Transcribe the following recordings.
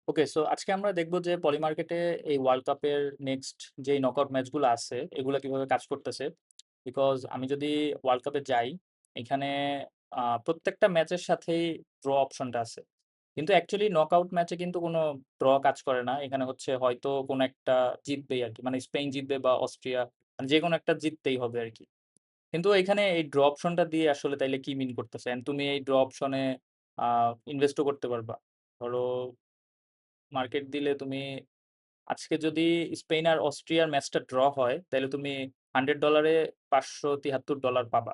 ওকে, so আজকে আমরা দেখব যে পলিমার্কেটে এই ওয়ার্ল্ড কাপের নেক্সট যেই নকআউট ম্যাচগুলো আছে এগুলা কিভাবে কাজ করতেছে। বিকজ আমি যদি ওয়ার্ল্ড কাপে যাই, এখানে প্রত্যেকটা ম্যাচের সাথেই ড্র অপশনটা আছে। কিন্তু অ্যাকচুয়ালি নকআউট ম্যাচে কিন্তু কোনো ড্র কাজ করে না। এখানে হচ্ছে হয়তো কোনো একটা জিতবেই আরকি। মানে স্পেন জিতবে বা অস্ট্রিয়া, মানে যেকোনো একটা জিততেই হবে আরকি। কিন্তু এখানে এই ড্র অপশনটা দিয়ে আসলে তাইলে কি মিন করতেছে? এন্ড তুমি এই ড্র অপশনে ইনভেস্টও করতে পারবা। ধরো মার্কেট দিলে তুমি আজকে যদি স্পেন আর অস্ট্রিয়ার ম্যাচটা ড্র হয়, তাহলে তুমি $100 $573 পাবা।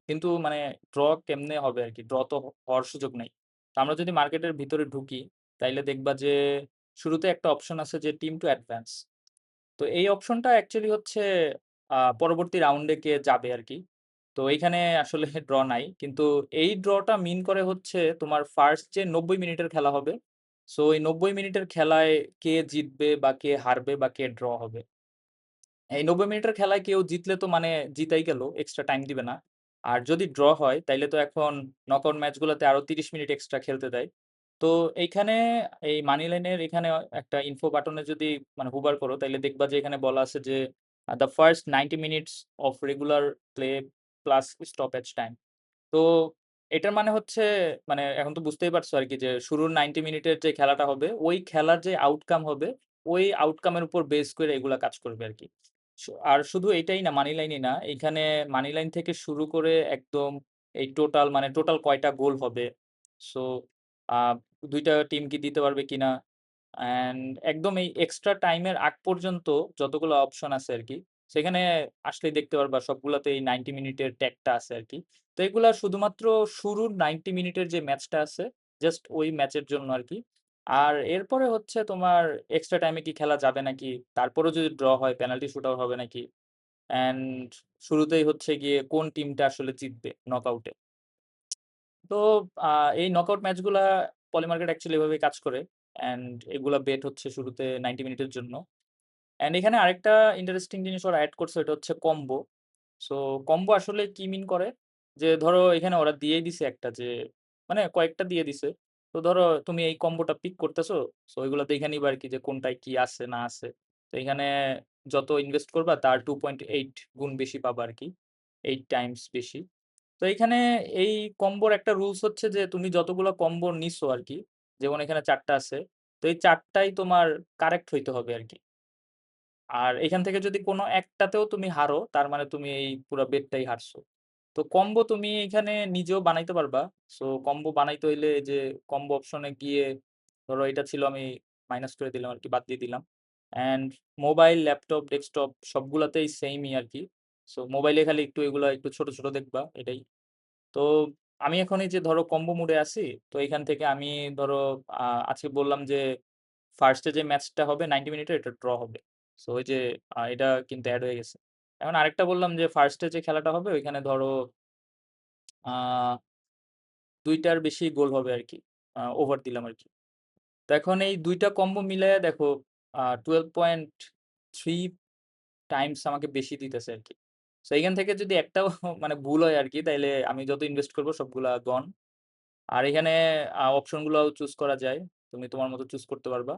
কিন্তু মানে ড্র কেমনে হবে আরকি? ড্র তো হওয়ার সুযোগ নাই। তো আমরা যদি মার্কেটের ভিতরে ঢুকি, তাইলে দেখবা যে শুরুতে একটা অপশন আছে যে টিম টু অ্যাডভান্স। তো এই অপশনটা অ্যাকচুয়ালি হচ্ছে পরবর্তী রাউন্ডে কে যাবে আরকি। তো এইখানে আসলে ড্র নাই। কিন্তু এই ড্রটা মিন করে হচ্ছে তোমার ফার্স্ট যে ৯০ মিনিটের খেলা হবে। সো এই ৯০ মিনিটের খেলায় কে জিতবে বা কে হারবে বা কে ড্র হবে। এই ৯০ মিনিটের খেলায় কেউ জিতলে তো মানে জিতাই গেল, এক্সট্রা টাইম দিবে না। আর যদি ড্র হয় তাইলে তো এখন নকআউট ম্যাচগুলোতে আরো ৩০ মিনিট এক্সট্রা খেলতে দেয়। তো এইখানে এই মানি লাইনের এখানে একটা ইনফো বাটনে যদি মানে হোভার করো তাইলে দেখবা যে এখানে বলা আছে যে the first 90 minutes of regular play plus stoppage time. তো এটার মানে হচ্ছে মানে এখন তো বুঝতেই পারছো আরকি যে শুরুর 90 মিনিটের যে খেলাটা হবে, ওই খেলার যে আউটকাম হবে, ওই আউটকামের উপর বেস করে এগুলা কাজ করবে আরকি। আর শুধু এটাই না, মানি লাইনই না। এইখানে মানি লাইন থেকে শুরু করে একদম এই টোটাল মানে টোটাল কয়টা গোল হবে। সো আ ২ টা টিম কি দিতে পারবে কিনা? অ্যান্ড একদম এই এক্সট্রা টাইমের আগ পর্যন্ত যতগুলো অপশন আছে আরকি, সেখানে আসলেই দেখতে পারবা সবগুলাতেই 90 মিনিটের ট্যাগটা আছে আরকি। তো এগুলা শুধুমাত্র শুরুর 90 মিনিটের যে ম্যাচটা আছে, জাস্ট ওই ম্যাচের জন্য আরকি। আর এরপরে হচ্ছে তোমার এক্সট্রা টাইমে কি খেলা যাবে নাকি? তারপরেও যদি ড্র হয় পেনাল্টি শুটআউট হবে নাকি? অ্যান্ড শুরুতেই হচ্ছে গিয়ে কোন টিমটা আসলে জিতবে নকআউটে। তো আ এই নকআউট ম্যাচগুলা পলিমার্কেট অ্যাকচুয়ালি এভাবেই কাজ করে। অ্যান্ড এগুলা বেট হচ্ছে শুরুতে 90 মিনিটের জন্য। অ্যান্ড এখানে আরেকটা ইন্টারেস্টিং জিনিস ওরা এড করছে, এটা হচ্ছে কম্বো। সো কম্বো আসলে কি মিন করে? যে ধরো এখানে ওরা দিয়েই দিছে একটা যে মানে কয়েকটা দিয়ে দিছে। তো ধরো তুমি এই কম্বোটা পিক করতেছো। সো এগুলা দেখে নিবা আরকি যে কোনটায় কি আছে না আছে। তো এখানে যত ইনভেস্ট করবা তার 2.8 গুণ বেশি পাবা আরকি। 8 টাইমস বেশি। তো এইখানে এই কম্বোর একটা রুলস হচ্ছে যে তুমি যতগুলো কম্বো নিছো আরকি, যেমন এখানে ৪ টা আছে। তো এই ৪ টাই তোমার কারেক্ট হইতে হবে আরকি। আর এখান থেকে যদি কোনো একটাতেও তুমি হারো, তার মানে তুমি এই পুরা বেটটাই হারছো। তো কম্বো তুমি এখানে নিজেও বানাইতে পারবা। সো কম্বো বানাইতে হইলে এই যে কম্বো অপশনে গিয়ে ধরো এটা ছিল, আমি মাইনাস করে দিলাম আরকি, বাদ দিয়ে দিলাম। অ্যান্ড মোবাইল, ল্যাপটপ, ডেস্কটপ সবগুলাতেই সেইমই আরকি। সো মোবাইলে খালি একটু এগুলা একটু ছোট, ছোট দেখবা এটাই। তো আমি এখন এই যে ধরো কম্বো মোডে আছি। তো এখান থেকে আমি ধরো আ আজকে বললাম যে ফার্স্ট এ যে ম্যাচটা হবে 90 মিনিটের এটা ড্র হবে। সো ওই যে এটা কিন্তু এড হয়ে গেছে। এখন আরেকটা বললাম যে ফার্স্ট এ যে খেলাটা হবে ওইখানে ধরো আ ২ টার বেশি গোল হবে আরকি। ওভার দিলাম আরকি। তো এখন এই ২ টা কম্বো মিলায়া দেখো 12.3 টাইমস আমাকে বেশি দিতেছে আরকি। সো এইখান থেকে যদি একটাও মানে ভুল হয় আরকি, তাইলে আমি যত ইনভেস্ট করব সবগুলা গন। আর এখানে অপশন গুলাও চুজ করা যায়। তুমি তোমার মতো চুজ করতে পারবা।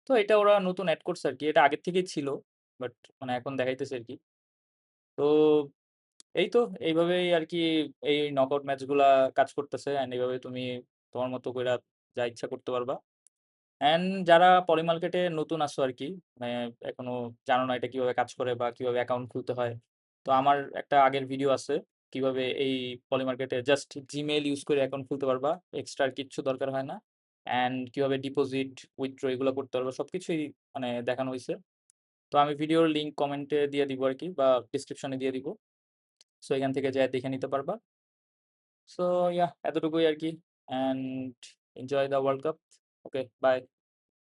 তো এটা ওরা নতুন এড করছে আরকি। এটা আগের থেকেই ছিল। বাট মানে এখন দেখাইতেছে আরকি। তো এই তো এইভাবেই আরকি এই নকআউট ম্যাচগুলা কাজ করতেছে। অ্যান্ড এভাবে তুমি তোমার মতো কইরা যা ইচ্ছা করতে পারবা। অ্যান্ড যারা পলি মার্কেটে নতুন আছো আরকি, মানে এখনো জানো না এটা কিভাবে কাজ করে বা কিভাবে অ্যাকাউন্ট খুলতে হয়। তো আমার একটা আগের ভিডিও আছে কিভাবে এই পলি মার্কেটে জাস্ট জিমেইল ইউজ করে অ্যাকাউন্ট খুলতে পারবা। এক্সট্রা আর কিচ্ছু দরকার হয় না। অ্যান্ড কিভাবে ডিপোজিট, উইথড্র এগুলা করতে পারবা। সবকিছুই মানে দেখানো হইছে। তো আমি ভিডিওর লিংক কমেন্টে দিয়ে দিব আরকি বা ডেসক্রিপশনে দিয়ে দিব। সো এখান থেকে যায়া দেখে নিতে পারবা। সো এতটুকুই আরকি। And enjoy the world cup. Okay, by.